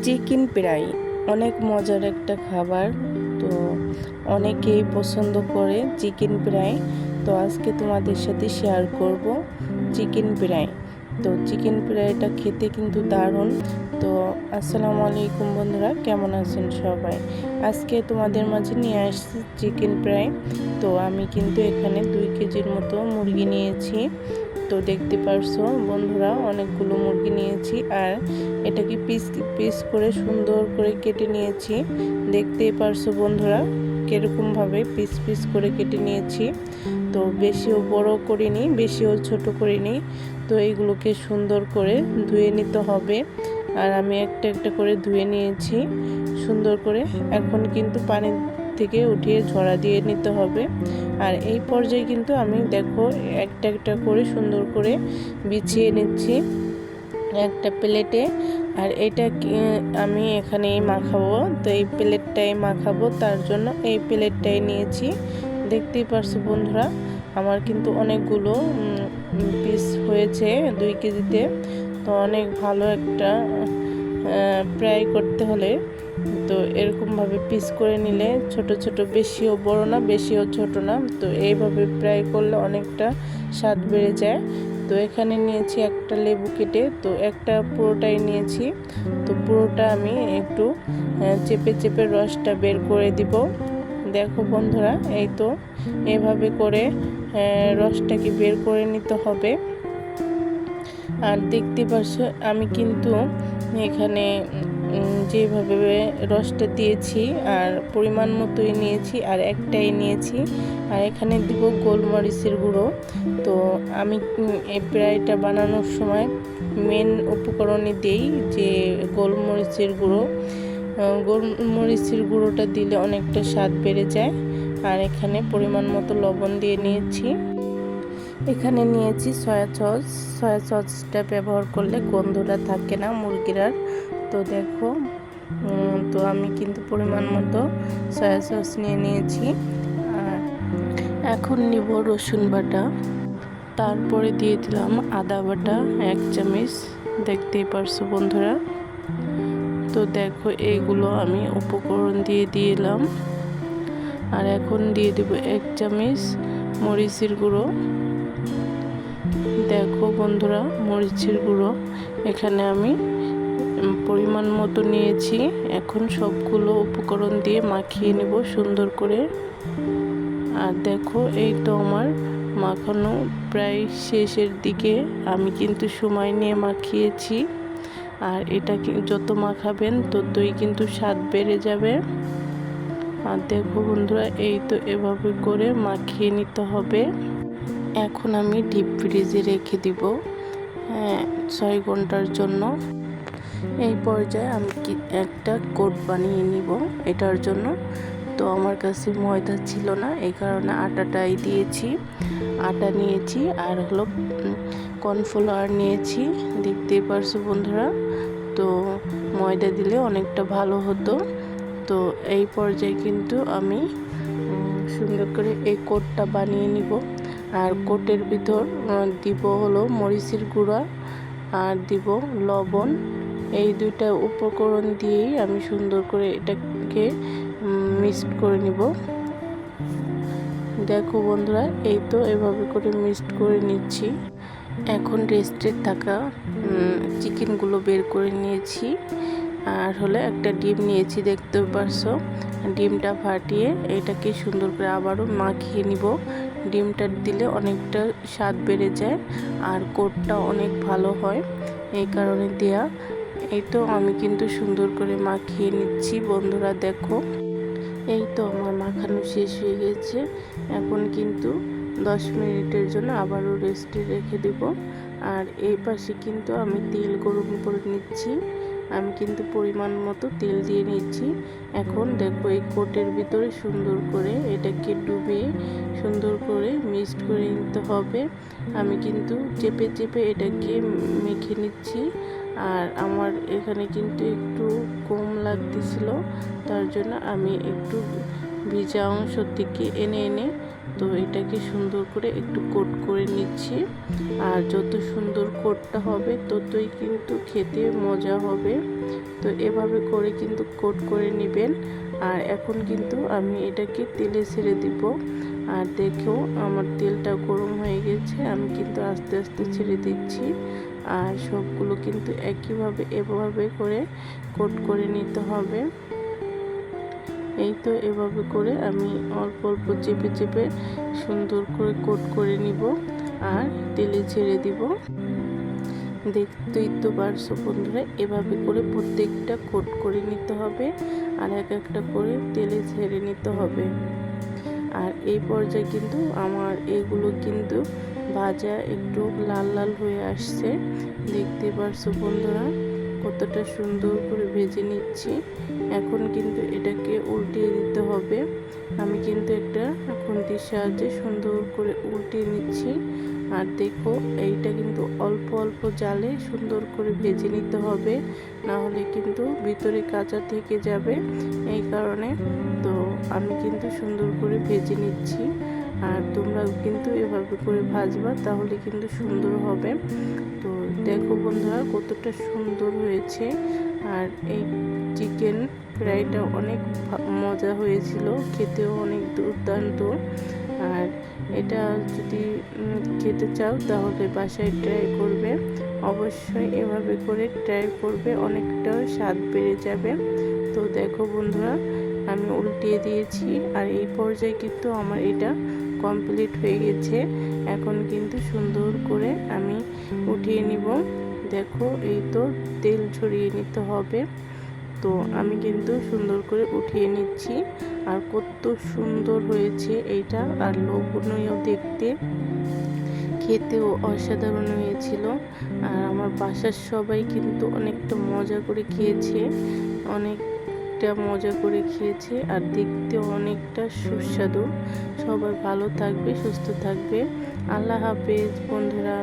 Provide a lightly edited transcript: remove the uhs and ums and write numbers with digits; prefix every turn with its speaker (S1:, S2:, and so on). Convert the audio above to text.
S1: Chicken fry অনেক মজার একটা খাবার। তো অনেকেই পছন্দ করে চিকেন ফ্রাই। তো আজকে তোমাদের সাথে শেয়ার করব চিকেন ফ্রাই। তো চিকেন ফ্রাইটা খেতে কিন্তু দারুণ। তো আসসালামু আলাইকুম বন্ধুরা, কেমন আছেন সবাই? আজকে তোমাদের মাঝে নিয়ে আসছি চিকেন ফ্রাই। তো আমি কিন্তু এখানে 2 কেজির মতো মুরগি নিয়েছি। তো দেখতে পারছো বন্ধুরা, অনেকগুলো মুরগি নিয়েছি আর এটাকে পিস পিস করে সুন্দর করে কেটে নিয়েছি। দেখতেই পারছো বন্ধুরা কিরকম ভাবে পিস পিস করে কেটে নিয়েছি। তো বেশিও বড় করিনি, বেশিও ছোট করিনি। তো এইগুলোকে সুন্দর করে ধুয়ে নিতে হবে। আর আমি একটা একটা করে ধুয়ে নিয়েছি সুন্দর করে। এখন কিন্তু পানি থেকে উঠিয়ে ঝরা দিয়ে নিতে হবে। আর এই পর্যায়ে কিন্তু আমি দেখো একটা একটা করে সুন্দর করে বিছিয়ে নিচ্ছি একটা প্লেটে। আর এটা আমি এখানেই মাখাবো। তো এই প্লেটটাই মাখাবো, তার জন্য এই প্লেটটাই নিয়েছি। দেখতেই পারছো বন্ধুরা, আমার কিন্তু অনেকগুলো পিস হয়েছে 2 কেজিতে। তো অনেক ভালো একটা ফ্রাই করতে হলে তো এরকমভাবে পিস করে নিলে ছোট ছোট, বেশিও বড় না বেশিও ছোট না। তো এইভাবে ফ্রাই করলে অনেকটা স্বাদ বেড়ে যায়। তো এখানে নিয়েছি একটা লেবু কেটে, তো একটা পুরোটাই নিয়েছি। তো পুরোটা আমি একটু চেপে চেপে রসটা বের করে দিব। দেখো বন্ধুরা, এই তো এভাবে করে রসটাকে বের করে নিতে হবে। আর দেখতে পাচ্ছ আমি কিন্তু এখানে যেভাবে রসটা দিয়েছি আর পরিমাণ মতোই নিয়েছি, আর একটাই নিয়েছি। আর এখানে দিব গোলমরিচের গুঁড়ো। তো আমি এই ফ্রাইটা বানানোর সময় মেন উপকরণই দেই যে গোলমরিচের গুঁড়ো। গোলমরিচের গুঁড়োটা দিলে অনেকটা স্বাদ বেড়ে যায়। আর এখানে পরিমাণ মতো লবণ দিয়ে নিয়েছি। এখানে নিয়েছি সয়া সসটা ব্যবহার করলে গন্ধটা থাকে না মুরগির। তো দেখো, তো আমি কিন্তু পরিমাণ মতো সয়া সস নিয়ে নিয়েছি। আর এখন নিব রসুন বাটা, তারপরে দিয়ে দিলাম আদা বাটা 1 চামচ। দেখতেই পারছো বন্ধুরা। তো দেখো এইগুলো আমি উপকরণ দিয়ে দিলাম। আর এখন দিয়ে দেব 1 চামচ মরিচের গুঁড়ো। দেখো বন্ধুরা, মরিচের গুঁড়ো এখানে আমি পরিমাণ মতো নিয়েছি। এখন সবগুলো উপকরণ দিয়ে মাখিয়ে নেব সুন্দর করে। আর দেখো এই তো আমার মাখানো প্রায় শেষের দিকে। আমি কিন্তু সময় নিয়ে মাখিয়েছি। আর এটা যত মাখাবেন ততই কিন্তু স্বাদ বেড়ে যাবে। আর দেখো বন্ধুরা, এই তো এভাবে করে মাখিয়ে নিতে হবে। এখন আমি ডিপ ফ্রিজে রেখে দিব 6 ঘন্টার জন্য। এই পর্যায়ে আমি একটা কোট বানিয়ে নিব এটার জন্য। তো আমার কাছে ময়দা ছিল না, এই কারণে আটাটাই দিয়েছি। আটা নিয়েছি আর হলো কর্নফ্লাওয়ার নিয়েছি। দেখতেই পারছো বন্ধুরা। তো ময়দা দিলে অনেকটা ভালো হতো। তো এই পর্যায়ে কিন্তু আমি সুন্দর করে এই কোটটা বানিয়ে নিব। আর কোটের ভিতর দিব হলো মরিচের গুঁড়া আর দিব লবণ। এই দুইটা উপকরণ দিয়েই আমি সুন্দর করে এটাকে মিক্সড করে নিব। দেখো বন্ধুরা, এই তো এভাবে করে মিক্সড করে নিচ্ছি। এখন রেস্টে থাকা চিকেনগুলো বের করে নিয়েছি। আর হলো একটা ডিম নিয়েছি, দেখতে পারছো। ডিমটা ফাটিয়ে এটাকে সুন্দর করে আবারও মাখিয়ে নিব। ডিমটা দিলে অনেকটা স্বাদ বেড়ে যায় আর কোটটা অনেক ভালো হয়, এই কারণে দেয়া। এই তো আমি কিন্তু সুন্দর করে মাখিয়ে নিচ্ছি বন্ধুরা। দেখো এই তো আমার মাখানো শেষ হয়ে গেছে। এখন কিন্তু 10 মিনিটের জন্য আবারও রেস্টে রেখে দেব। আর এই পাশে কিন্তু আমি তেল গরম করে নিচ্ছি। আমি কিন্তু পরিমাণ মতো তেল দিয়ে নিচ্ছি। এখন দেখো এই কোটের ভিতরে সুন্দর করে এটাকে ডুবিয়ে সুন্দর করে মিক্সড করে নিতে হবে। আমি কিন্তু চেপে চেপে এটাকে মেখে নিচ্ছি। আর আমার এখানে কিন্তু একটু কম লাগতেছিল, তার জন্য আমি একটু ভিজা অংশ থেকে এনে তো এটাকে সুন্দর করে একটু কোট করে নিচ্ছি। আর যত সুন্দর কোটটা হবে ততই কিন্তু খেতে মজা হবে। তো এভাবে করে কিন্তু কোট করে নেবেন। আর এখন কিন্তু আমি এটাকে তেলে ছেড়ে দিব। আর দেখো আমার তেলটা গরম হয়ে গেছে, আমি কিন্তু আস্তে আস্তে ছেড়ে দিচ্ছি। আর সবগুলো কিন্তু একইভাবে এভাবে করে কোট করে নিতে হবে। এই তো এভাবে করে আমি অল্প অল্প চেপে চেপে সুন্দর করে কোট করে নিব আর তেলে ছেড়ে দিব। দেখতেই তো পারছো বন্ধুরা, এভাবে করে প্রত্যেকটা কোট করে নিতে হবে আর এক একটা করে তেলে ছেড়ে নিতে হবে। আর এই পর্যায়ে কিন্তু আমার এগুলো কিন্তু ভাজা একটু লাল লাল হয়ে আসছে। দেখতে পারছো বন্ধুরা কতটা সুন্দর করে ভেজে নিচ্ছি। এখন কিন্তু এটাকে উল্টিয়ে দিতে হবে। আমি কিন্তু একটা খুন্তির সাহায্যে সুন্দর করে উল্টিয়ে নিচ্ছি। আর দেখো এইটা কিন্তু অল্প অল্প জালে সুন্দর করে ভেজে নিতে হবে, না হলে কিন্তু ভিতরে কাঁচা থেকে যাবে। এই কারণে তো আমি কিন্তু সুন্দর করে ভেজে নিচ্ছি। আর তোমরাও কিন্তু এভাবে করে ভাজবা, তাহলে কিন্তু সুন্দর হবে। তো দেখো বন্ধুরা কতটা সুন্দর হয়েছে। আর এই চিকেন ফ্রাইটা অনেক মজা হয়েছিল, খেতেও অনেক দুর্দান্ত। আর এটা যদি খেতে চাও তাহলে বাসায় ট্রাই করবে, অবশ্যই এভাবে করে ট্রাই করবে, অনেকটা স্বাদ বেড়ে যাবে। তো দেখো বন্ধুরা আমি উল্টিয়ে দিয়েছি। আর এই পর্যায়ে কিন্তু আমার এটা কমপ্লিট হয়ে গেছে। এখন কিন্তু সুন্দর করে আমি উঠিয়ে নিব। দেখো এই তো তেল ছড়িয়ে নিতে হবে। তো আমি কিন্তু সুন্দর করে উঠিয়ে নিচ্ছি। আর কত সুন্দর হয়েছে এইটা, আর লোভনীয় দেখতে, খেতেও অসাধারণ হয়েছিল। আর আমার বাসার সবাই কিন্তু অনেকটা মজা করে খেয়েছে, অনেকটা মজা করে খেয়েছে আর দেখতেও অনেকটা সুস্বাদু। সবাই ভালো থাকবে, সুস্থ থাকবে। আল্লাহ হাফেজ বন্ধুরা।